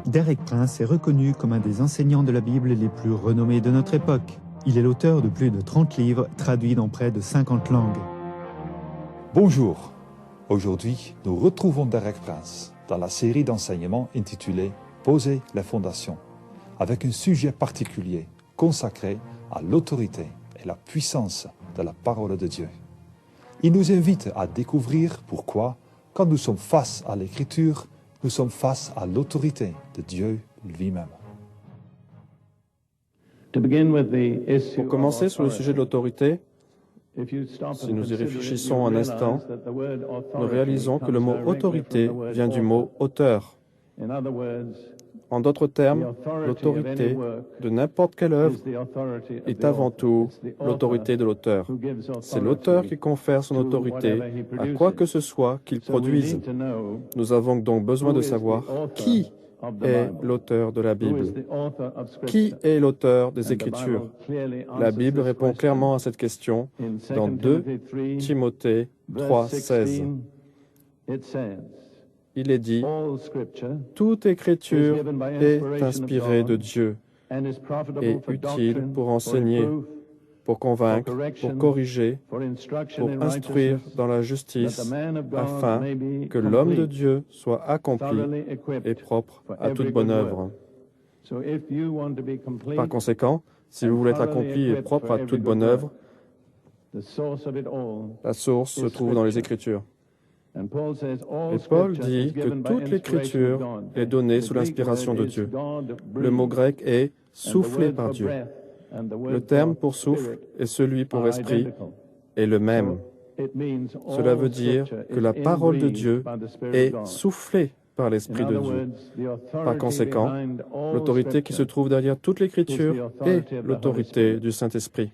Derek Prince est reconnu comme un des enseignants de la Bible les plus renommés de notre époque. Il est l'auteur de plus de 30 livres traduits dans près de 50 langues. Bonjour. Aujourd'hui, nous retrouvons Derek Prince dans la série d'enseignements intitulée « Poser les fondations » avec un sujet particulier consacré à l'autorité et la puissance de la parole de Dieu. Il nous invite à découvrir pourquoi, quand nous sommes face à l'Écriture, nous sommes face à l'autorité de Dieu lui-même. Pour commencer sur le sujet de l'autorité, si nous y réfléchissons un instant, nous réalisons que le mot « autorité » vient du mot « auteur ». En d'autres termes, l'autorité de n'importe quelle œuvre est avant tout l'autorité de l'auteur. C'est l'auteur qui confère son autorité à quoi que ce soit qu'il produise. Nous avons donc besoin de savoir qui est l'auteur de la Bible. Qui est l'auteur des Écritures? La Bible répond clairement à cette question dans 2 Timothée 3,16. Il est dit « Toute Écriture est inspirée de Dieu et utile pour enseigner, pour convaincre, pour corriger, pour instruire dans la justice, afin que l'homme de Dieu soit accompli et propre à toute bonne œuvre. » Par conséquent, si vous voulez être accompli et propre à toute bonne œuvre, la source se trouve dans les Écritures. Et Paul dit que toute l'Écriture est donnée sous l'inspiration de Dieu. Le mot grec est « soufflé par Dieu ». Le terme pour souffle et celui pour esprit est le même. Cela veut dire que la parole de Dieu est soufflée par l'Esprit de Dieu. Par conséquent, l'autorité qui se trouve derrière toute l'Écriture est l'autorité du Saint-Esprit.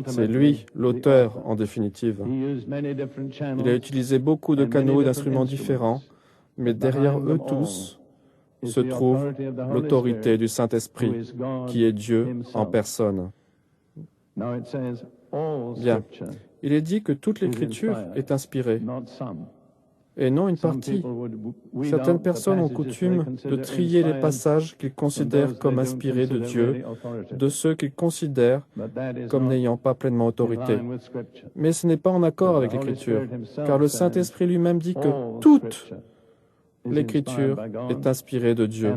C'est lui, l'auteur, en définitive. Il a utilisé beaucoup de canaux et d'instruments différents, mais derrière eux tous se trouve l'autorité du Saint-Esprit, qui est Dieu en personne. Bien, il est dit que toute l'Écriture est inspirée, et non une partie. Certaines personnes ont coutume de trier les passages qu'ils considèrent comme inspirés de Dieu, de ceux qu'ils considèrent comme n'ayant pas pleinement autorité. Mais ce n'est pas en accord avec l'Écriture, car le Saint-Esprit lui-même dit que toute l'Écriture est inspirée de Dieu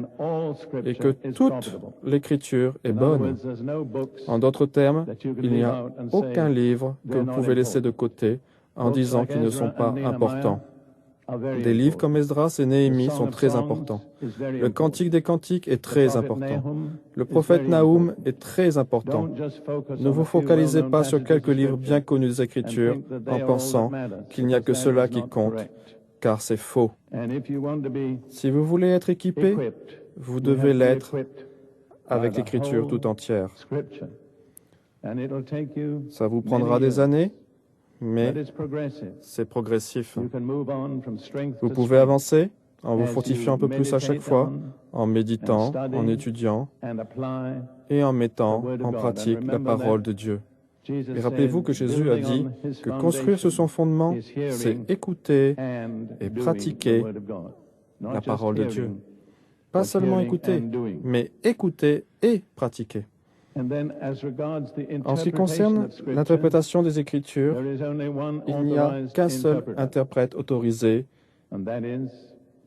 et que toute l'Écriture est bonne. En d'autres termes, il n'y a aucun livre que vous pouvez laisser de côté en disant qu'ils ne sont pas importants. Des livres comme Esdras et Néhémie sont très importants. Le Cantique des Cantiques est très important. Le prophète Nahum est très important. Ne vous focalisez pas sur quelques livres bien connus des Écritures en pensant qu'il n'y a que cela qui compte, car c'est faux. Si vous voulez être équipé, vous devez l'être avec l'Écriture tout entière. Ça vous prendra des années, mais c'est progressif. Vous pouvez avancer en vous fortifiant un peu plus à chaque fois, en méditant, en étudiant et en mettant en pratique la parole de Dieu. Et rappelez-vous que Jésus a dit que construire sur son fondement, c'est écouter et pratiquer la parole de Dieu. Pas seulement écouter, mais écouter et pratiquer. En ce qui concerne l'interprétation des Écritures, il n'y a qu'un seul interprète autorisé,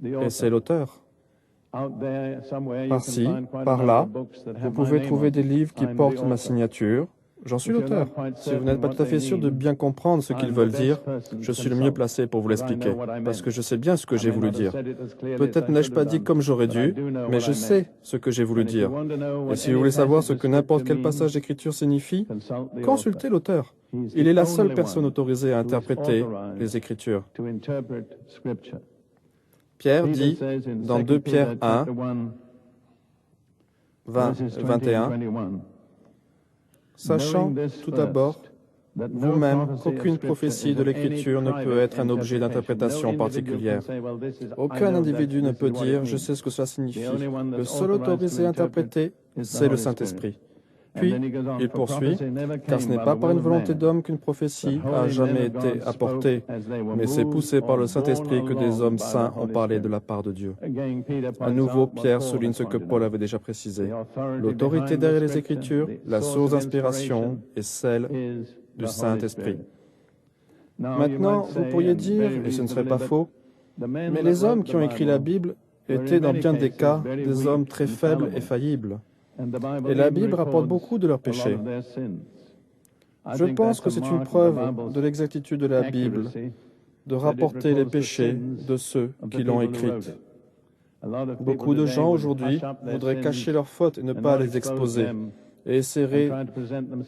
et c'est l'auteur. Par-ci, par-là, vous pouvez trouver des livres qui portent ma signature. J'en suis l'auteur. Si vous n'êtes pas tout à fait sûr de bien comprendre ce qu'ils veulent dire, je suis le mieux placé pour vous l'expliquer, parce que je sais bien ce que j'ai voulu dire. Peut-être n'ai-je pas dit comme j'aurais dû, mais je sais ce que j'ai voulu dire. Et si vous voulez savoir ce que n'importe quel passage d'écriture signifie, consultez l'auteur. Il est la seule personne autorisée à interpréter les Écritures. Pierre dit, dans 2 Pierre 1, 21, sachant tout d'abord vous-même qu'aucune prophétie de l'Écriture ne peut être un objet d'interprétation particulière. Aucun individu ne peut dire « je sais ce que cela signifie ». Le seul autorisé à interpréter, c'est le Saint-Esprit. Puis, il poursuit, car ce n'est pas par une volonté d'homme qu'une prophétie a jamais été apportée, mais c'est poussé par le Saint-Esprit que des hommes saints ont parlé de la part de Dieu. À nouveau, Pierre souligne ce que Paul avait déjà précisé. L'autorité derrière les Écritures, la source d'inspiration est celle du Saint-Esprit. Maintenant, vous pourriez dire, et ce ne serait pas faux, mais les hommes qui ont écrit la Bible étaient dans bien des cas des hommes très faibles et faillibles. Et la Bible rapporte beaucoup de leurs péchés. Je pense que c'est une preuve de l'exactitude de la Bible de rapporter les péchés de ceux qui l'ont écrite. Beaucoup de gens aujourd'hui voudraient cacher leurs fautes et ne pas les exposer, et essaieraient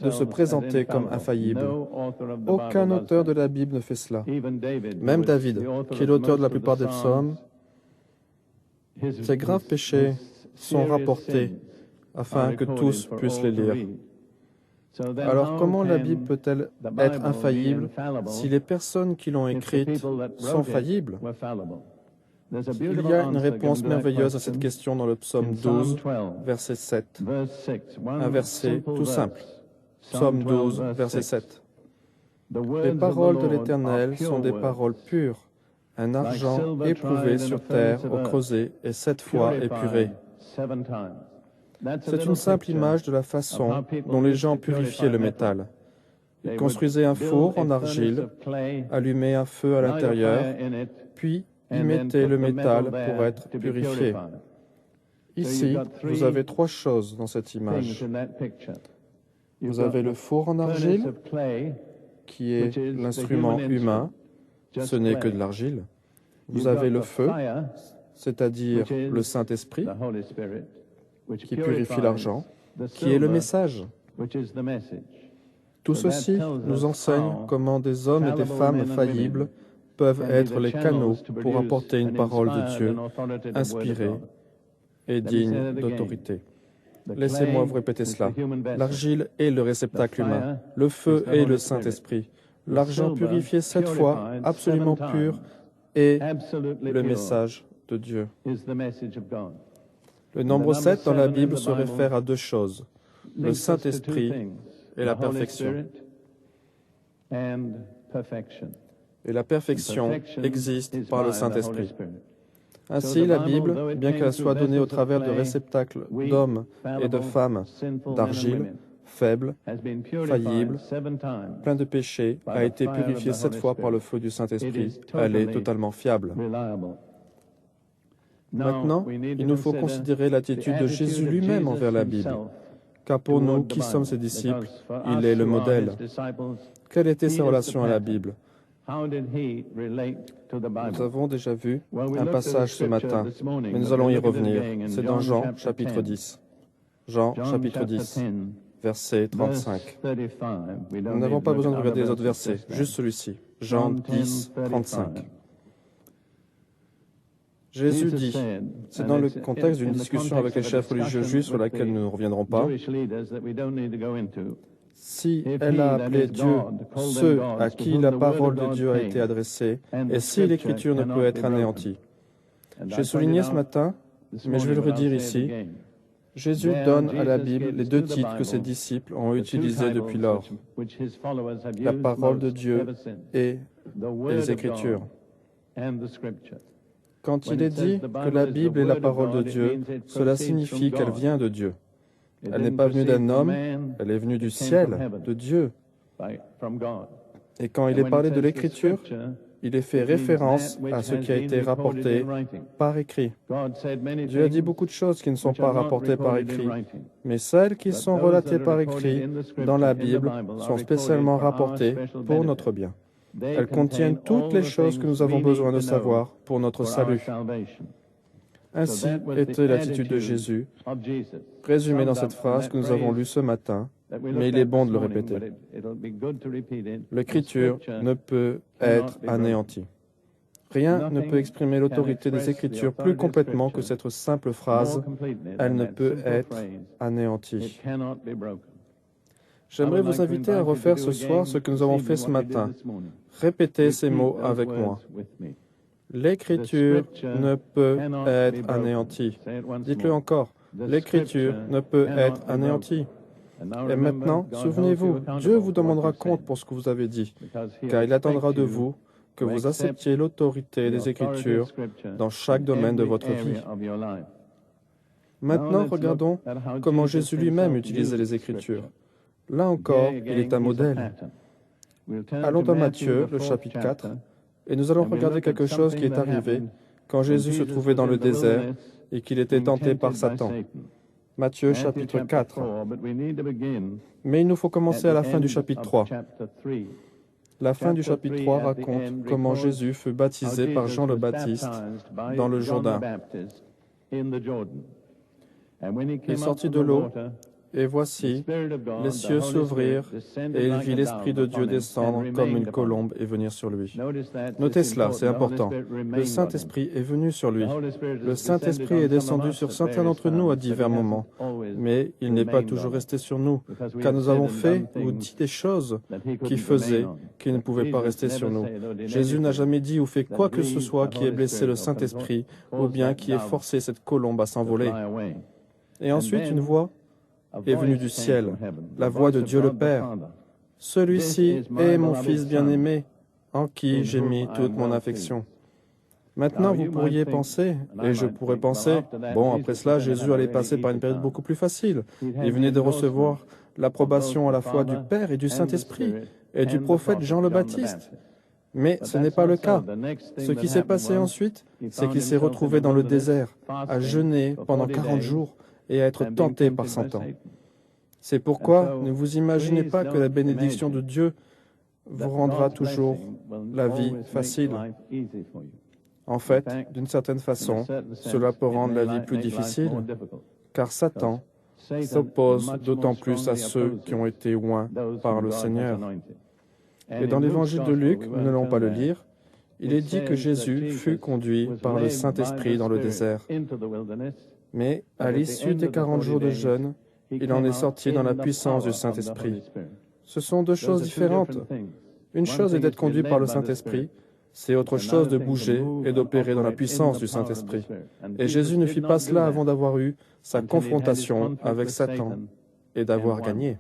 de se présenter comme infaillibles. Aucun auteur de la Bible ne fait cela. Même David, qui est l'auteur de la plupart des psaumes, ses graves péchés sont rapportés afin que tous puissent les lire. Alors comment la Bible peut-elle être infaillible si les personnes qui l'ont écrite sont faillibles? Il y a une réponse merveilleuse à cette question dans le psaume 12, verset 7. Un verset tout simple. Psaume 12, verset 7. Les paroles de l'Éternel sont des paroles pures, un argent éprouvé sur terre au creuset et 7 fois épuré. C'est une simple image de la façon dont les gens purifiaient le métal. Ils construisaient un four en argile, allumaient un feu à l'intérieur, puis y mettaient le métal pour être purifié. Ici, vous avez 3 choses dans cette image. Vous avez le four en argile, qui est l'instrument humain, ce n'est que de l'argile. Vous avez le feu, c'est-à-dire le Saint-Esprit, qui purifie l'argent, qui est le message. Tout ceci nous enseigne comment des hommes et des femmes faillibles peuvent être les canaux pour apporter une parole de Dieu inspirée et digne d'autorité. Laissez-moi vous répéter cela. L'argile est le réceptacle humain, le feu est le Saint-Esprit, l'argent purifié 7 fois, absolument pur, est le message de Dieu. Le nombre 7 dans la Bible se réfère à 2 choses, le Saint-Esprit et la perfection. Et la perfection existe par le Saint-Esprit. Ainsi, la Bible, bien qu'elle soit donnée au travers de réceptacles d'hommes et de femmes, d'argile, faibles, faillibles, plein de péchés, a été purifiée 7 fois par le feu du Saint-Esprit. Elle est totalement fiable. Maintenant, il nous faut considérer l'attitude de Jésus lui-même envers la Bible. Car pour nous, qui sommes ses disciples, il est le modèle. Quelle était sa relation à la Bible? Nous avons déjà vu un passage ce matin, mais nous allons y revenir. C'est dans Jean, chapitre 10. Jean, chapitre 10, verset 35. Nous n'avons pas besoin de regarder les autres versets, juste celui-ci. Jean 10, 35. Jésus dit, c'est dans le contexte d'une discussion avec les chefs religieux juifs sur laquelle nous ne reviendrons pas, si elle a appelé Dieu ceux à qui la parole de Dieu a été adressée, et si l'Écriture ne peut être anéantie. J'ai souligné ce matin, mais je vais le redire ici, Jésus donne à la Bible les 2 titres que ses disciples ont utilisés depuis lors, la parole de Dieu et les Écritures. Quand il est dit que la Bible est la parole de Dieu, cela signifie qu'elle vient de Dieu. Elle n'est pas venue d'un homme, elle est venue du ciel, de Dieu. Et quand il est parlé de l'Écriture, il est fait référence à ce qui a été rapporté par écrit. Dieu a dit beaucoup de choses qui ne sont pas rapportées par écrit, mais celles qui sont relatées par écrit dans la Bible sont spécialement rapportées pour notre bien. Elles contiennent toutes les choses que nous avons besoin de savoir pour notre salut. Ainsi était l'attitude de Jésus, résumée dans cette phrase que nous avons lue ce matin, mais il est bon de le répéter. L'Écriture ne peut être anéantie. Rien ne peut exprimer l'autorité des Écritures plus complètement que cette simple phrase « Elle ne peut être anéantie ». J'aimerais vous inviter à refaire ce soir ce que nous avons fait ce matin. Répétez ces mots avec moi. L'Écriture ne peut être anéantie. Dites-le encore. L'Écriture ne peut être anéantie. Et maintenant, souvenez-vous, Dieu vous demandera compte pour ce que vous avez dit, car il attendra de vous que vous acceptiez l'autorité des Écritures dans chaque domaine de votre vie. Maintenant, regardons comment Jésus lui-même utilisait les Écritures. Là encore, il est un modèle. Allons dans Matthieu, le chapitre 4, et nous allons regarder quelque chose qui est arrivé quand Jésus se trouvait dans le désert et qu'il était tenté par Satan. Matthieu, chapitre 4. Mais il nous faut commencer à la fin du chapitre 3. La fin du chapitre 3 raconte comment Jésus fut baptisé par Jean le Baptiste dans le Jourdain. Il sortit de l'eau, et voici, les cieux s'ouvrirent, et il vit l'Esprit de Dieu descendre comme une colombe et venir sur lui. Notez cela, c'est important. Le Saint-Esprit est venu sur lui. Le Saint-Esprit est descendu sur certains d'entre nous à divers moments, mais il n'est pas toujours resté sur nous, car nous avons fait ou dit des choses qui faisaient qu'il ne pouvait pas rester sur nous. Jésus n'a jamais dit ou fait quoi que ce soit qui ait blessé le Saint-Esprit, ou bien qui ait forcé cette colombe à s'envoler. Et ensuite, une voix est venue du ciel, la voix de Dieu le Père. Celui-ci est mon Fils bien-aimé, en qui j'ai mis toute mon affection. Maintenant, vous pourriez penser, et je pourrais penser, bon, après cela, Jésus allait passer par une période beaucoup plus facile. Il venait de recevoir l'approbation à la fois du Père et du Saint-Esprit, et du prophète Jean le Baptiste. Mais ce n'est pas le cas. Ce qui s'est passé ensuite, c'est qu'il s'est retrouvé dans le désert, à jeûner pendant 40 jours, et à être tenté par Satan. C'est pourquoi ne vous imaginez pas que la bénédiction de Dieu vous rendra toujours la vie facile. En fait, d'une certaine façon, cela peut rendre la vie plus difficile, car Satan s'oppose d'autant plus à ceux qui ont été oints par le Seigneur. Et dans l'évangile de Luc, nous n'allons pas le lire, il est dit que Jésus fut conduit par le Saint-Esprit dans le désert. Mais à l'issue des 40 jours de jeûne, il en est sorti dans la puissance du Saint-Esprit. Ce sont deux choses différentes. Une chose est d'être conduit par le Saint-Esprit, c'est autre chose de bouger et d'opérer dans la puissance du Saint-Esprit. Et Jésus ne fit pas cela avant d'avoir eu sa confrontation avec Satan et d'avoir gagné.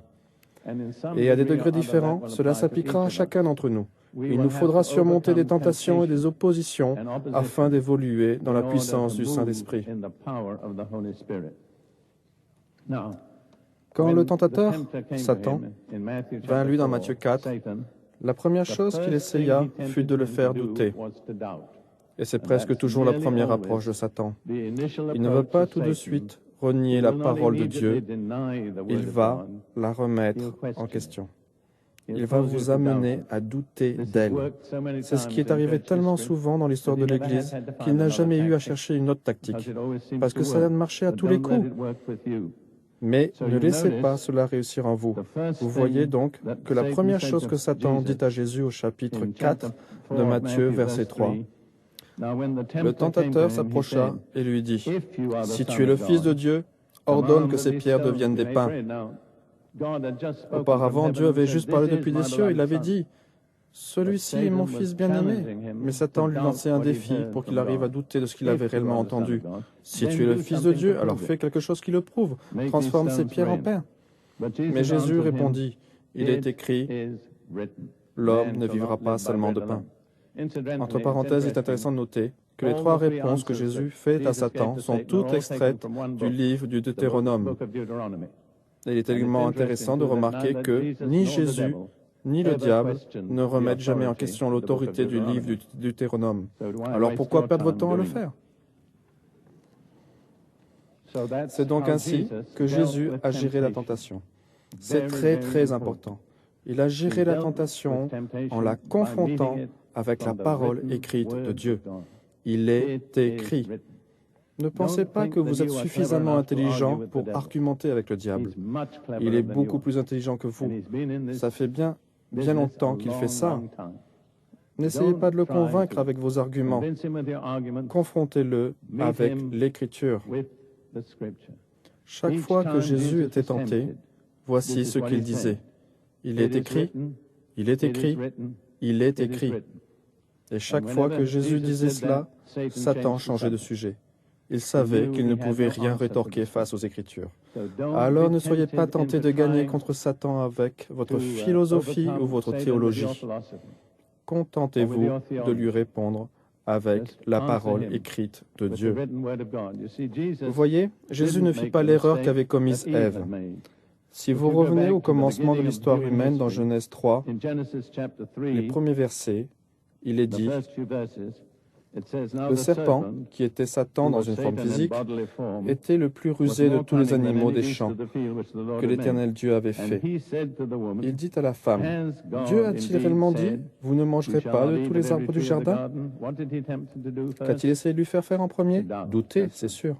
Et à des degrés différents, cela s'appliquera à chacun d'entre nous. Il nous faudra surmonter des tentations et des oppositions afin d'évoluer dans la puissance du Saint-Esprit. Quand le tentateur, Satan, vint à lui dans Matthieu 4, la première chose qu'il essaya fut de le faire douter. Et c'est presque toujours la première approche de Satan. Il ne veut pas tout de suite renier la parole de Dieu, il va la remettre en question. Il va vous amener à douter d'elle. C'est ce qui est arrivé tellement souvent dans l'histoire de l'Église qu'il n'a jamais eu à chercher une autre tactique, parce que ça marchait à tous les coups. Mais ne laissez pas cela réussir en vous. Vous voyez donc que la première chose que Satan dit à Jésus au chapitre 4 de Matthieu, verset 3, le tentateur s'approcha et lui dit, « Si tu es le Fils de Dieu, ordonne que ces pierres deviennent des pains. » Auparavant, Dieu avait juste parlé depuis les cieux. Il avait dit, « Celui-ci est mon Fils bien-aimé. » Mais Satan lui lançait un défi pour qu'il arrive à douter de ce qu'il avait réellement entendu. « Si tu es le Fils de Dieu, alors fais quelque chose qui le prouve. Transforme ces pierres en pain. » Mais Jésus répondit, « Il est écrit, l'homme ne vivra pas seulement de pain. » Entre parenthèses, il est intéressant de noter que les trois réponses que Jésus fait à Satan sont toutes extraites du livre du Deutéronome. Et il est également intéressant de remarquer que ni Jésus ni le diable ne remettent jamais en question l'autorité du livre du Deutéronome. Alors pourquoi perdre votre temps à le faire? C'est donc ainsi que Jésus a géré la tentation. C'est très, très important. Il a géré la tentation en la confrontant avec la parole écrite de Dieu. Il est écrit. Ne pensez pas que vous êtes suffisamment intelligent pour argumenter avec le diable. Il est beaucoup plus intelligent que vous. Ça fait bien longtemps qu'il fait ça. N'essayez pas de le convaincre avec vos arguments. Confrontez-le avec l'Écriture. Chaque fois que Jésus était tenté, voici ce qu'il disait. Il est écrit, il est écrit, il est écrit. Et chaque fois que Jésus disait cela, Satan changeait de sujet. Il savait qu'il ne pouvait rien rétorquer face aux Écritures. Alors ne soyez pas tentés de gagner contre Satan avec votre philosophie ou votre théologie. Contentez-vous de lui répondre avec la parole écrite de Dieu. Vous voyez, Jésus ne fit pas l'erreur qu'avait commise Ève. Si vous revenez au commencement de l'histoire humaine dans Genèse 3, les premiers versets, il est dit, le serpent, qui était Satan dans une forme physique, était le plus rusé de tous les animaux des champs que l'Éternel Dieu avait fait. Il dit à la femme, Dieu a-t-il réellement dit, vous ne mangerez pas de tous les arbres du jardin? Qu'a-t-il essayé de lui faire faire en premier? Douter, c'est sûr.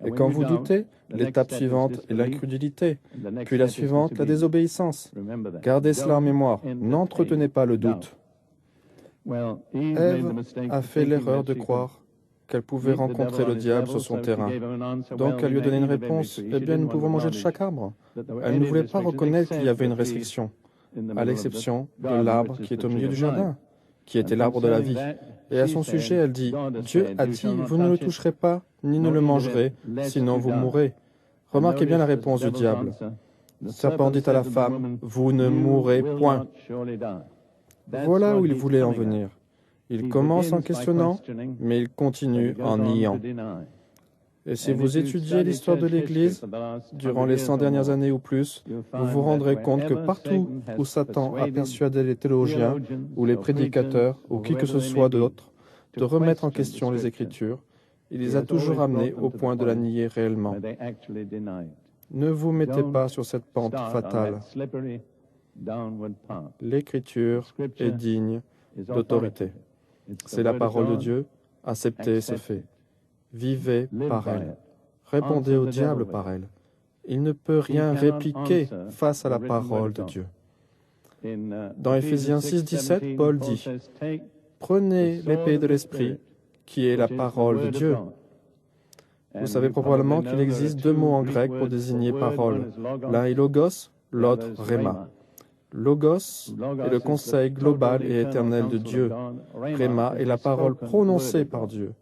Et quand vous doutez, l'étape suivante est l'incrédulité, puis la suivante, la désobéissance. Gardez cela en mémoire, n'entretenez pas le doute. Ève a fait l'erreur de croire qu'elle pouvait rencontrer le diable sur son terrain. Donc elle lui a donné une réponse, eh bien nous pouvons manger de chaque arbre. Elle ne voulait pas reconnaître qu'il y avait une restriction, à l'exception de l'arbre qui est au milieu du jardin, qui était l'arbre de la vie. Et à son sujet, elle dit, Dieu a dit, vous ne le toucherez pas, ni ne le mangerez, sinon vous mourrez. Remarquez bien la réponse du diable. Le serpent dit à la femme, vous ne mourrez point. Voilà où il voulait en venir. Il commence en questionnant, mais il continue en niant. Et si vous étudiez l'histoire de l'Église, durant les 100 dernières années ou plus, vous vous rendrez compte que partout où Satan a persuadé les théologiens ou les prédicateurs ou qui que ce soit d'autre de remettre en question les Écritures, il les a toujours amenés au point de la nier réellement. Ne vous mettez pas sur cette pente fatale. L'Écriture est digne d'autorité. C'est la parole de Dieu. Acceptez ces faits. Vivez par elle. Répondez au diable par elle. Il ne peut rien répliquer face à la parole de Dieu. Dans Éphésiens 6,17, Paul dit « Prenez l'épée de l'Esprit, qui est la parole de Dieu. » Vous savez probablement qu'il existe deux mots en grec pour désigner parole. L'un est logos, l'autre rhéma. Logos est le conseil global et éternel de Dieu. Rhéma est la parole prononcée par Dieu.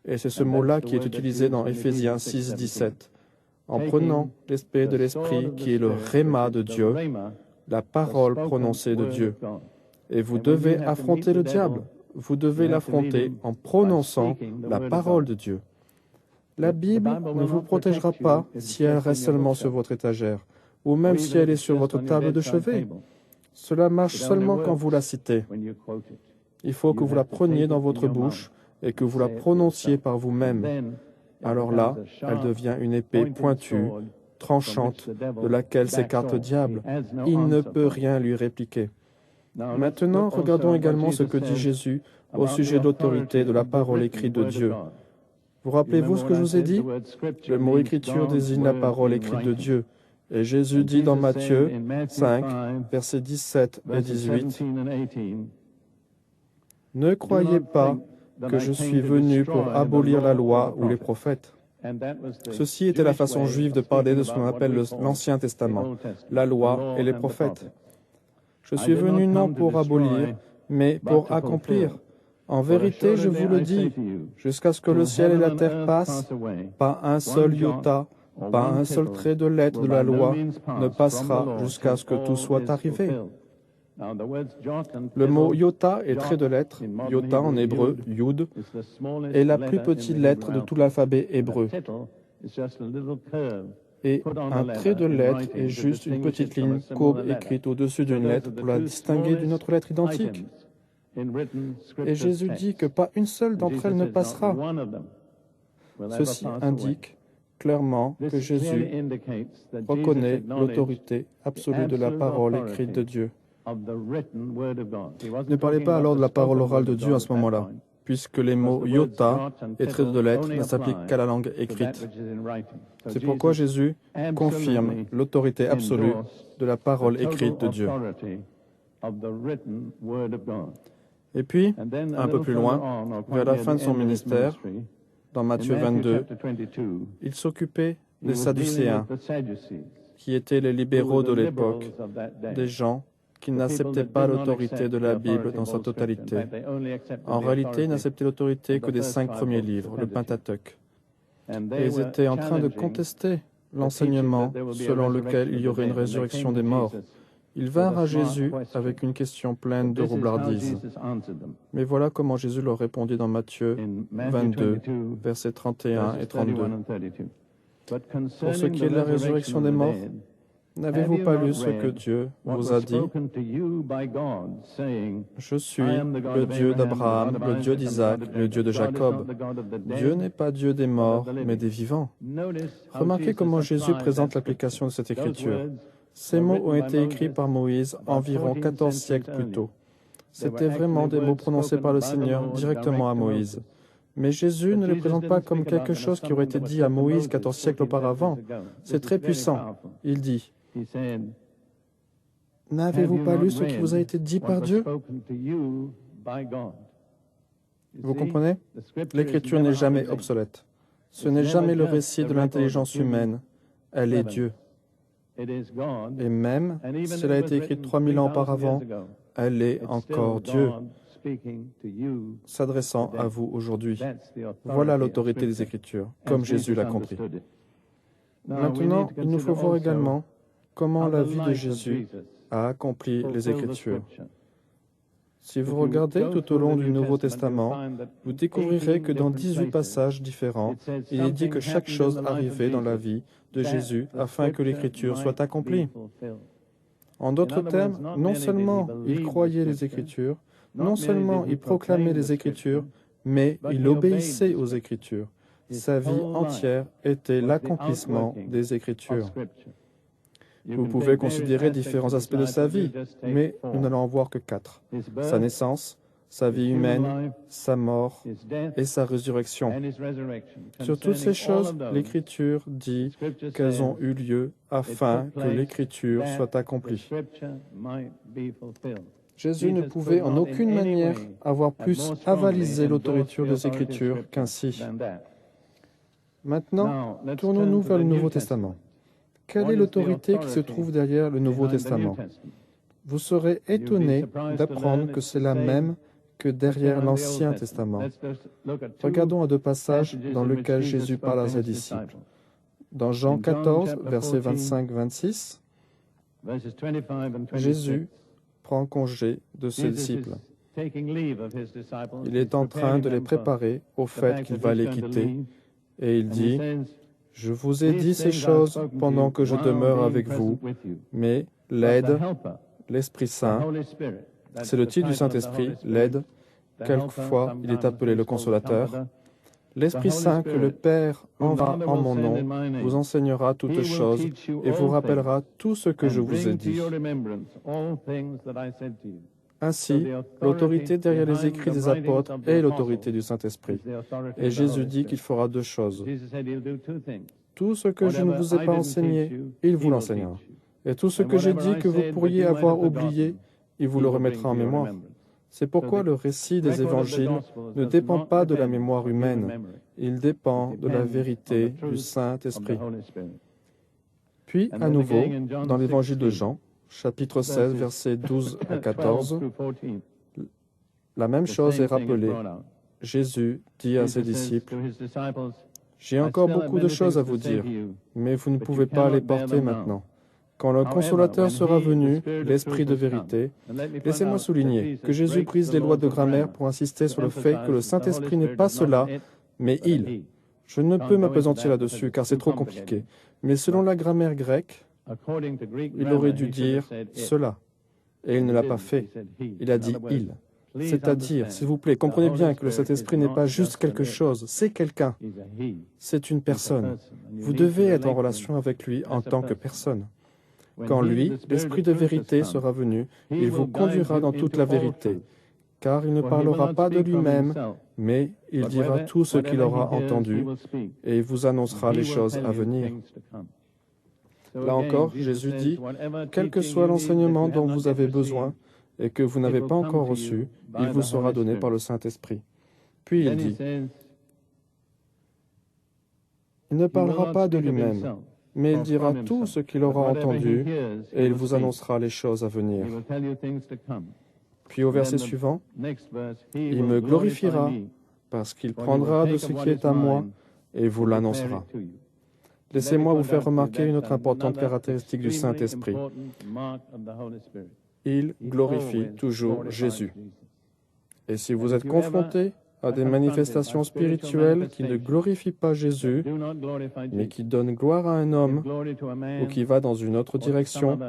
Et c'est ce mot-là qui est utilisé dans Éphésiens 6,17. En prenant l'esprit de l'Esprit, qui est le rhéma de Dieu, la parole prononcée de Dieu. Et vous devez affronter le diable. Vous devez l'affronter en prononçant la parole de Dieu. La Bible ne vous protégera pas si elle reste seulement sur votre étagère, ou même si elle est sur votre table de chevet. Cela marche seulement quand vous la citez. Il faut que vous la preniez dans votre bouche et que vous la prononciez par vous-même. Alors là, elle devient une épée pointue, tranchante, de laquelle s'écarte le diable. Il ne peut rien lui répliquer. Maintenant, regardons également ce que dit Jésus au sujet de l'autorité de la parole écrite de Dieu. Vous rappelez-vous ce que je vous ai dit? Le mot écriture désigne la parole écrite de Dieu. Et Jésus dit dans Matthieu 5, versets 17 et 18, « Ne croyez pas que je suis venu pour abolir la loi ou les prophètes. » Ceci était la façon juive de parler de ce qu'on appelle l'Ancien Testament, la loi et les prophètes. Je suis venu non pour abolir, mais pour accomplir. En vérité, je vous le dis, jusqu'à ce que le ciel et la terre passent, pas un seul iota, pas un seul trait de lettre de la loi ne passera jusqu'à ce que tout soit arrivé. Le mot iota est trait de lettre. Iota en hébreu, yud, est la plus petite lettre de tout l'alphabet hébreu. Et un trait de lettre est juste une petite ligne courbe écrite au-dessus d'une lettre pour la distinguer d'une autre lettre identique. Et Jésus dit que pas une seule d'entre elles ne passera. Ceci indique clairement que Jésus reconnaît l'autorité absolue de la parole écrite de Dieu. Ne parlez pas alors de la parole orale de Dieu à ce moment-là, puisque les mots iota et trait de lettre ne s'appliquent qu'à la langue écrite. C'est pourquoi Jésus confirme l'autorité absolue de la parole écrite de Dieu. Et puis, un peu plus loin, vers la fin de son ministère, dans Matthieu 22, il s'occupait des Sadducéens, qui étaient les libéraux de l'époque, des gens qui n'acceptaient pas l'autorité de la Bible dans sa totalité. En réalité, ils n'acceptaient l'autorité que des 5 premiers livres, le Pentateuque. Et ils étaient en train de contester l'enseignement selon lequel il y aurait une résurrection des morts. Ils vinrent à Jésus avec une question pleine de roublardise. Mais voilà comment Jésus leur répondit dans Matthieu 22, versets 31 et 32. Pour ce qui est de la résurrection des morts, n'avez-vous pas lu ce que Dieu vous a dit? Je suis le Dieu d'Abraham, le Dieu d'Isaac, le Dieu de Jacob. Dieu n'est pas Dieu des morts, mais des vivants. Remarquez comment Jésus présente l'application de cette écriture. Ces mots ont été écrits par Moïse environ 14 siècles plus tôt. C'étaient vraiment des mots prononcés par le Seigneur directement à Moïse. Mais Jésus ne les présente pas comme quelque chose qui aurait été dit à Moïse 14 siècles auparavant. C'est très puissant. Il dit, « N'avez-vous pas lu ce qui vous a été dit par Dieu ?» Vous comprenez? L'Écriture n'est jamais obsolète. Ce n'est jamais le récit de l'intelligence humaine. Elle est Dieu. Et même si elle a été écrite 3000 ans auparavant, elle est encore Dieu, s'adressant à vous aujourd'hui. Voilà l'autorité des Écritures, comme Jésus l'a compris. Maintenant, il nous faut voir également comment la vie de Jésus a accompli les Écritures. Si vous regardez tout au long du Nouveau Testament, vous découvrirez que dans 18 passages différents, il est dit que chaque chose arrivait dans la vie de Jésus afin que l'Écriture soit accomplie. En d'autres termes, non seulement il croyait les Écritures, non seulement il proclamait les Écritures, mais il obéissait aux Écritures. Sa vie entière était l'accomplissement des Écritures. Vous pouvez considérer différents aspects de sa vie, mais nous n'allons en voir que 4. Sa naissance, sa vie humaine, sa mort et sa résurrection. Sur toutes ces choses, l'Écriture dit qu'elles ont eu lieu afin que l'Écriture soit accomplie. Jésus ne pouvait en aucune manière avoir plus avalisé l'autorité des Écritures qu'ainsi. Maintenant, tournons-nous vers le Nouveau Testament. Quelle est l'autorité qui se trouve derrière le Nouveau Testament? Vous serez étonné d'apprendre que c'est la même que derrière l'Ancien Testament. Regardons à 2 passages dans lesquels Jésus parle à ses disciples. Dans Jean 14, versets 25-26, Jésus prend congé de ses disciples. Il est en train de les préparer au fait qu'il va les quitter et il dit, « Je vous ai dit ces choses pendant que je demeure avec vous, mais l'aide, l'Esprit Saint, c'est le titre du Saint-Esprit, l'aide, quelquefois il est appelé le Consolateur, l'Esprit Saint que le Père enverra en mon nom vous enseignera toutes choses et vous rappellera tout ce que je vous ai dit. » Ainsi, l'autorité derrière les écrits des apôtres est l'autorité du Saint-Esprit. Et Jésus dit qu'il fera 2 choses. Tout ce que je ne vous ai pas enseigné, il vous l'enseignera. Et tout ce que j'ai dit que vous pourriez avoir oublié, il vous le remettra en mémoire. C'est pourquoi le récit des évangiles ne dépend pas de la mémoire humaine, il dépend de la vérité du Saint-Esprit. Puis, à nouveau, dans l'évangile de Jean, chapitre 16, versets 12 à 14, la même chose est rappelée. Jésus dit à ses disciples, « J'ai encore beaucoup de choses à vous dire, mais vous ne pouvez pas les porter maintenant. Quand le Consolateur sera venu, l'Esprit de vérité, laissez-moi souligner que Jésus brise les lois de grammaire pour insister sur le fait que le Saint-Esprit n'est pas cela, mais il. Je ne peux m'appesantir là-dessus car c'est trop compliqué, mais selon la grammaire grecque, il aurait dû dire cela. Et il ne l'a pas fait. Il a dit il. C'est-à-dire, s'il vous plaît, comprenez bien que le Saint-Esprit n'est pas juste quelque chose, c'est quelqu'un. C'est une personne. Vous devez être en relation avec lui en tant que personne. Quand lui, l'Esprit de vérité, sera venu, il vous conduira dans toute la vérité, car il ne parlera pas de lui-même, mais il dira tout ce qu'il aura entendu, et il vous annoncera les choses à venir. Là encore, Jésus dit, « Quel que soit l'enseignement dont vous avez besoin et que vous n'avez pas encore reçu, il vous sera donné par le Saint-Esprit. » Puis il dit, « Il ne parlera pas de lui-même, mais il dira tout ce qu'il aura entendu et il vous annoncera les choses à venir. » Puis au verset suivant, « Il me glorifiera parce qu'il prendra de ce qui est à moi et vous l'annoncera. Laissez-moi vous faire remarquer une autre importante caractéristique du Saint-Esprit. Il glorifie toujours Jésus. Et si vous êtes confronté à des manifestations spirituelles qui ne glorifient pas Jésus, mais qui donnent gloire à un homme ou qui va dans une autre direction,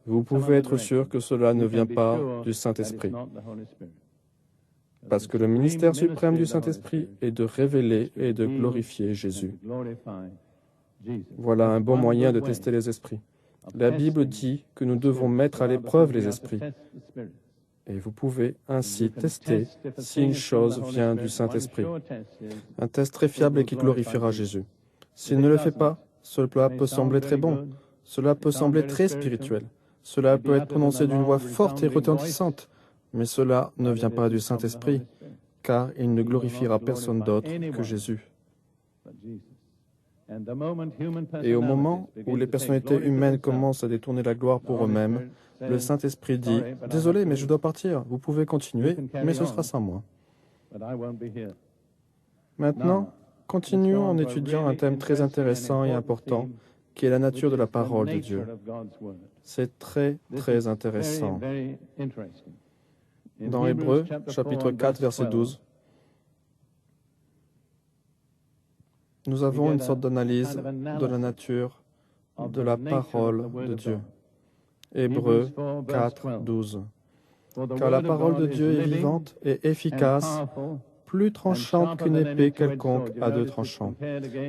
vous pouvez être sûr que cela ne vient pas du Saint-Esprit. Parce que le ministère suprême du Saint-Esprit est de révéler et de glorifier Jésus. Voilà un bon moyen de tester les esprits. La Bible dit que nous devons mettre à l'épreuve les esprits. Et vous pouvez ainsi tester si une chose vient du Saint-Esprit. Un test très fiable et qui glorifiera Jésus. S'il ne le fait pas, cela peut sembler très bon. Cela peut sembler très spirituel. Cela peut être prononcé d'une voix forte et retentissante. Mais cela ne vient pas du Saint-Esprit, car il ne glorifiera personne d'autre que Jésus. Et au moment où les personnalités humaines commencent à détourner la gloire pour eux-mêmes, le Saint-Esprit dit « Désolé, mais je dois partir. Vous pouvez continuer, mais ce sera sans moi. » Maintenant, continuons en étudiant un thème très intéressant et important, qui est la nature de la parole de Dieu. C'est très, très intéressant. Dans Hébreux, chapitre 4, verset 12, nous avons une sorte d'analyse de la nature de la parole de Dieu. Hébreux 4, 12. Car la parole de Dieu est vivante et efficace, plus tranchante qu'une épée quelconque à deux tranchants.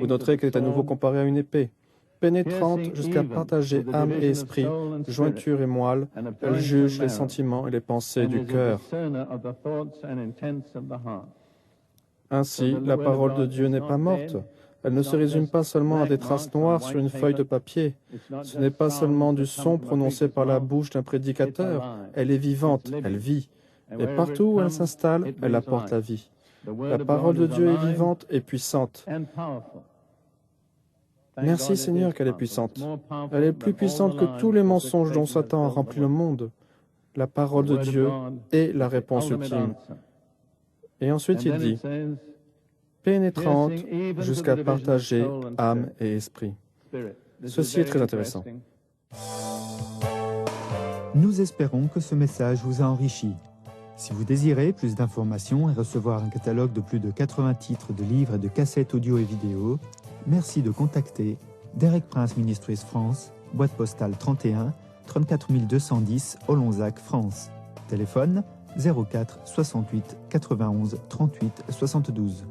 Vous noterez qu'elle est à nouveau comparée à une épée. Pénétrante jusqu'à partager âme et esprit, jointure et moelle, elle juge les sentiments et les pensées du cœur. Ainsi, la parole de Dieu n'est pas morte. Elle ne se résume pas seulement à des traces noires sur une feuille de papier. Ce n'est pas seulement du son prononcé par la bouche d'un prédicateur. Elle est vivante, elle vit. Et partout où elle s'installe, elle apporte la vie. La parole de Dieu est vivante et puissante. Merci Seigneur qu'elle est puissante. Elle est plus puissante que tous les mensonges dont Satan a rempli le monde. La parole de Dieu est la réponse ultime. Et ensuite il dit, pénétrante jusqu'à partager âme et esprit. Ceci est très intéressant. Nous espérons que ce message vous a enrichi. Si vous désirez plus d'informations et recevoir un catalogue de plus de 80 titres de livres et de cassettes audio et vidéo, merci de contacter Derek Prince Ministries France, boîte postale 31 34 210 Olonzac, France. Téléphone 04 68 91 38 72.